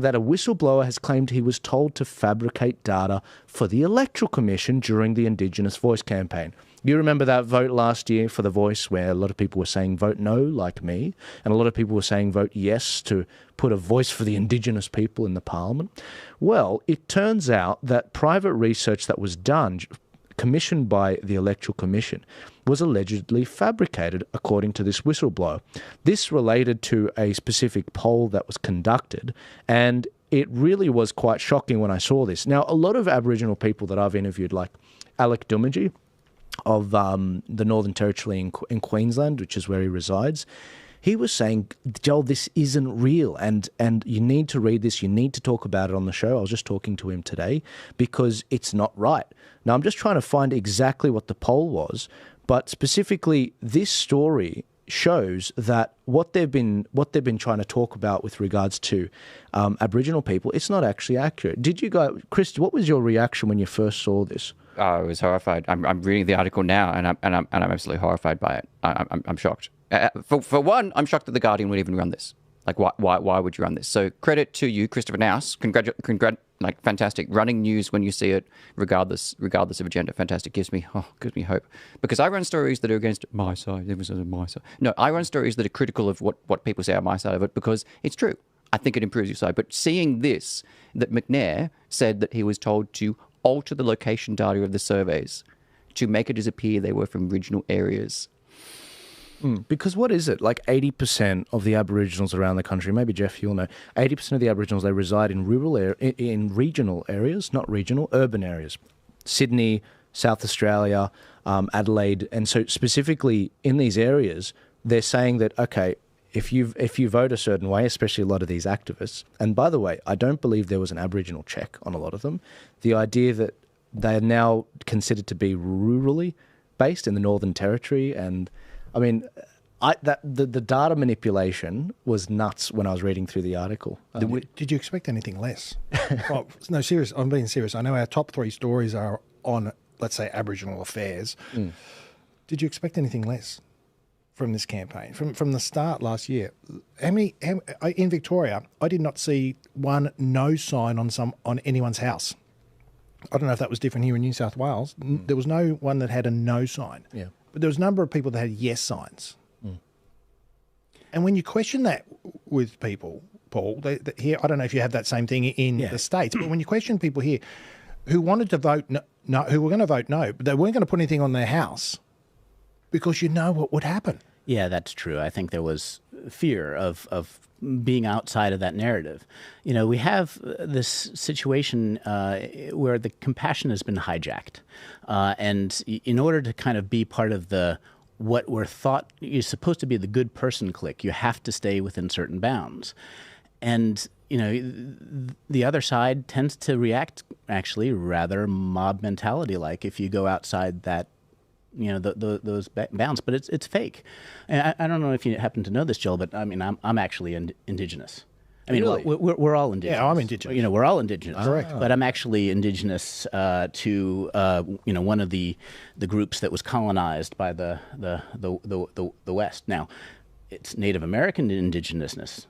that a whistleblower has claimed he was told to fabricate data for the Electoral Commission during the Indigenous Voice campaign. You remember that vote last year for the Voice where a lot of people were saying vote no, like me, and a lot of people were saying vote yes to put a voice for the Indigenous people in the Parliament? Well, it turns out that private research that was done, commissioned by the Electoral Commission, was allegedly fabricated, according to this whistleblower. This related to a specific poll that was conducted, and it really was quite shocking when I saw this. Now, a lot of Aboriginal people that I've interviewed, like Alec Dumagy of the Northern Territory in Queensland, which is where he resides, he was saying, Joel, this isn't real, and you need to read this, you need to talk about it on the show. I was just talking to him today because it's not right. Now, I'm just trying to find exactly what the poll was, but specifically this story shows that what they've been trying to talk about with regards to Aboriginal people, it's not actually accurate. Did you guys, Chris, what was your reaction when you first saw this? Oh, I was horrified. I'm reading the article now, and I'm absolutely horrified by it. I'm shocked. For one, I'm shocked that the Guardian would even run this. Like, why would you run this? So credit to you, Christopher Nouse. Like, fantastic. Running news when you see it, regardless of agenda. Fantastic. Gives me hope. Because I run stories that are against my side. Everyone says my side. No, I run stories that are critical of what people say on my side of it because it's true. I think it improves your side. But seeing this, that McNair said that he was told to alter the location data of the surveys to make it appear they were from regional areas. Because what is it? Like 80% of the Aboriginals around the country, maybe Jeff, you'll know, 80% of the Aboriginals, they reside in in regional areas, not regional, urban areas. Sydney, South Australia, Adelaide. And so specifically in these areas, they're saying that, okay, if you vote a certain way, especially a lot of these activists, and by the way, I don't believe there was an Aboriginal check on a lot of them, the idea that they are now considered to be rurally based in the Northern Territory, and I mean, the data manipulation was nuts when I was reading through the article. Did you expect anything less? Well, no, serious. I'm being serious. I know our top 3 stories are on, let's say, Aboriginal affairs. Did you expect anything less from this campaign? From the start last year, in Victoria, I did not see one no sign on anyone's house. I don't know if that was different here in New South Wales. There was no one that had a no sign. Yeah. But there was a number of people that had yes signs. And when you question that with people, Paul, here, I don't know if you have that same thing in the States, but when you question people here who wanted to vote no, who were going to vote no, but they weren't going to put anything on their house because you know what would happen. Yeah, that's true. I think there was fear of being outside of that narrative. You know, we have this situation where the compassion has been hijacked. And in order to kind of be part of what we're thought is supposed to be the good person clique, you have to stay within certain bounds. And, you know, the other side tends to react actually rather mob mentality like if you go outside that, you know, those bounds, but it's fake. And I don't know if you happen to know this, Joel, but I mean, I'm actually Indigenous. I mean, really? we're all Indigenous. Yeah, I'm Indigenous. You know, we're all Indigenous. Correct. But I'm actually Indigenous to you know, one of the groups that was colonized by the West. Now, it's Native American indigenousness.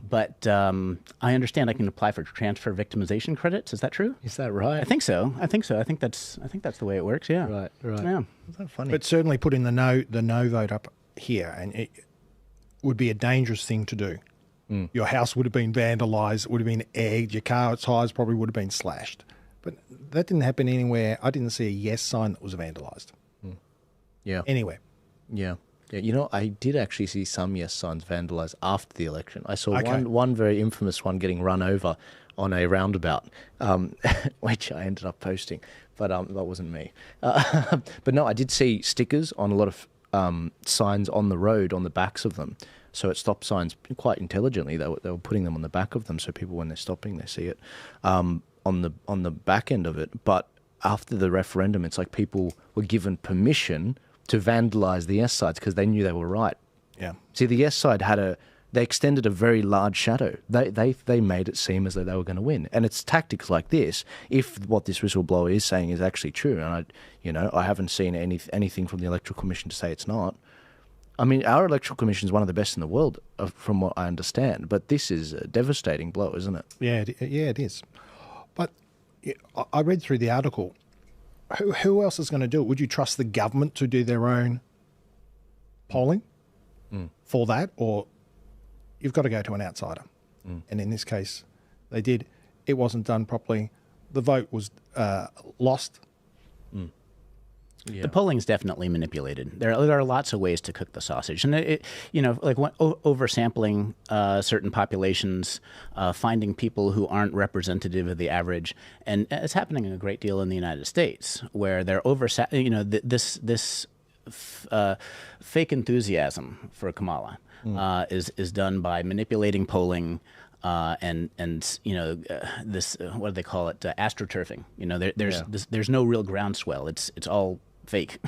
But I understand I can apply for transfer victimization credits. Is that true? Is that right? I think so. I think that's the way it works. Yeah. Right. Yeah. Is that funny? But certainly putting the no vote up here, and it would be a dangerous thing to do. Your house would have been vandalised, would have been egged, your car tires probably would have been slashed. But that didn't happen anywhere. I didn't see a yes sign that was vandalised. Yeah. Anywhere. Yeah. Yeah, you know, I did actually see some yes signs vandalised after the election. I saw Okay. one very infamous one getting run over on a roundabout, which I ended up posting, but that wasn't me. But no, I did see stickers on a lot of signs on the road on the backs of them. So at stop signs, quite intelligently, they were putting them on the back of them, so people, when they're stopping, they see it on the back end of it. But after the referendum, it's like people were given permission to vandalise the yes sides because they knew they were right. Yeah. See, the yes side they extended a very large shadow. They made it seem as though they were going to win. And it's tactics like this, if what this whistleblower is saying is actually true, and I haven't seen anything from the Electoral Commission to say it's not. I mean, our electoral commission is one of the best in the world, from what I understand. But this is a devastating blow, isn't it? Yeah, it is. But I read through the article. Who else is going to do it? Would you trust the government to do their own polling for that, or you've got to go to an outsider? And in this case, they did. It wasn't done properly. The vote was lost. The polling's definitely manipulated. There are lots of ways to cook the sausage, and oversampling certain populations, finding people who aren't representative of the average, and it's happening a great deal in the United States, where they're this fake enthusiasm for Kamala is done by manipulating polling. This what do they call it? Astroturfing. There's no real groundswell. It's all fake.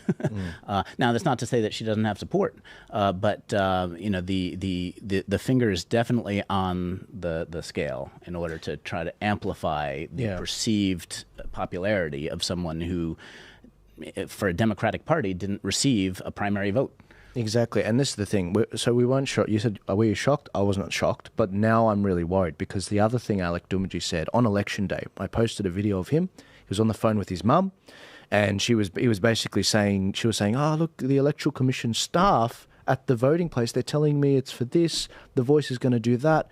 Now, that's not to say that she doesn't have support, but the finger is definitely on the scale in order to try to amplify the perceived popularity of someone who, for a Democratic Party, didn't receive a primary vote. Exactly, and this is the thing. So we weren't shocked. You said, were you shocked? I was not shocked, but now I'm really worried because the other thing Alec Dumaji said on election day, I posted a video of him. He was on the phone with his mum, and he was basically saying, oh, look, the Electoral Commission staff at the voting place, they're telling me it's for this, the Voice is going to do that.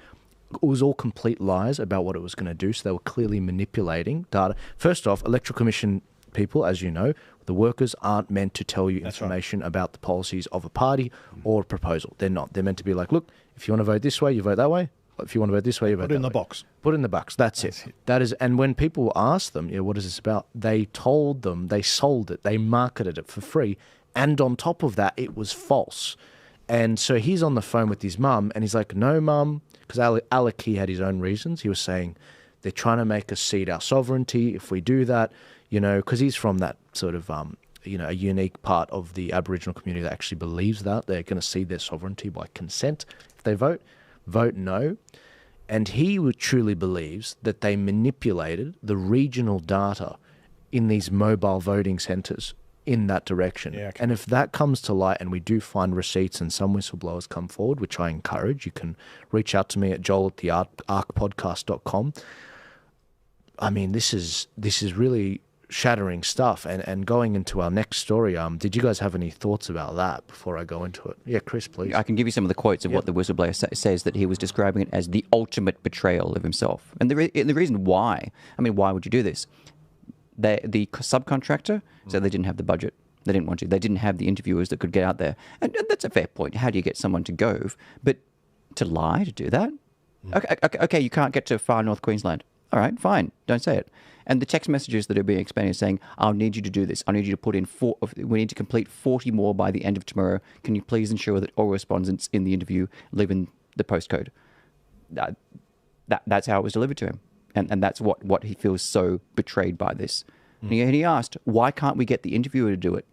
It was all complete lies about what it was going to do, so they were clearly manipulating data. First off, Electoral Commission people, as you know, the workers aren't meant to tell you information about the policies of a party or a proposal. They're not. They're meant to be like, look, if you want to vote this way, you vote that way. If you want to vote this way, you vote that way. Put it in the box. Put it in the box. That's it. That is. And when people ask them, what is this about? They told them, they sold it, they marketed it for free. And on top of that, it was false. And so he's on the phone with his mum and he's like, no, mum, because Alec, he had his own reasons. He was saying, they're trying to make us cede our sovereignty if we do that, because he's from that sort of, a unique part of the Aboriginal community that actually believes that they're going to cede their sovereignty by consent. If they vote no. And he truly believes that they manipulated the regional data in these mobile voting centres in that direction. Yeah, okay. And if that comes to light and we do find receipts and some whistleblowers come forward, which I encourage, you can reach out to me at joel@thearcpodcast.com. I mean, this is really shattering stuff. And going into our next story, did you guys have any thoughts about that before I go into it? Yeah, Chris, please. I can give you some of the quotes of what the whistleblower says, that he was describing it as the ultimate betrayal of himself. And the reason why, why would you do this? The subcontractor said they didn't have the budget. They didn't want to. They didn't have the interviewers that could get out there. And that's a fair point. How do you get someone to go? But to lie, to do that? Okay, you can't get to far North Queensland. All right, fine. Don't say it. And the text messages that are being expanded saying, I'll need you to do this. I need you to put in we need to complete 40 more by the end of tomorrow. Can you please ensure that all respondents in the interview live in the postcode? That's how it was delivered to him. And that's what he feels so betrayed by this. And he asked, why can't we get the interviewer to do it?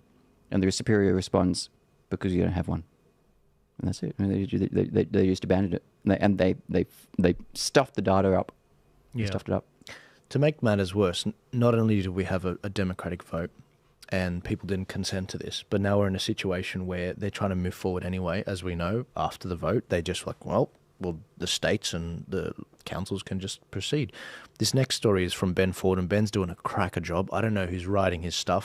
And the superior responds, because you don't have one. And that's it. They just abandoned it. And they stuffed the data up. They stuffed it up. To make matters worse, not only did we have a Democratic vote and people didn't consent to this, but now we're in a situation where they're trying to move forward anyway, as we know, after the vote. They just like, well, the states and the councils can just proceed. This next story is from Ben Ford, and Ben's doing a cracker job. I don't know who's writing his stuff,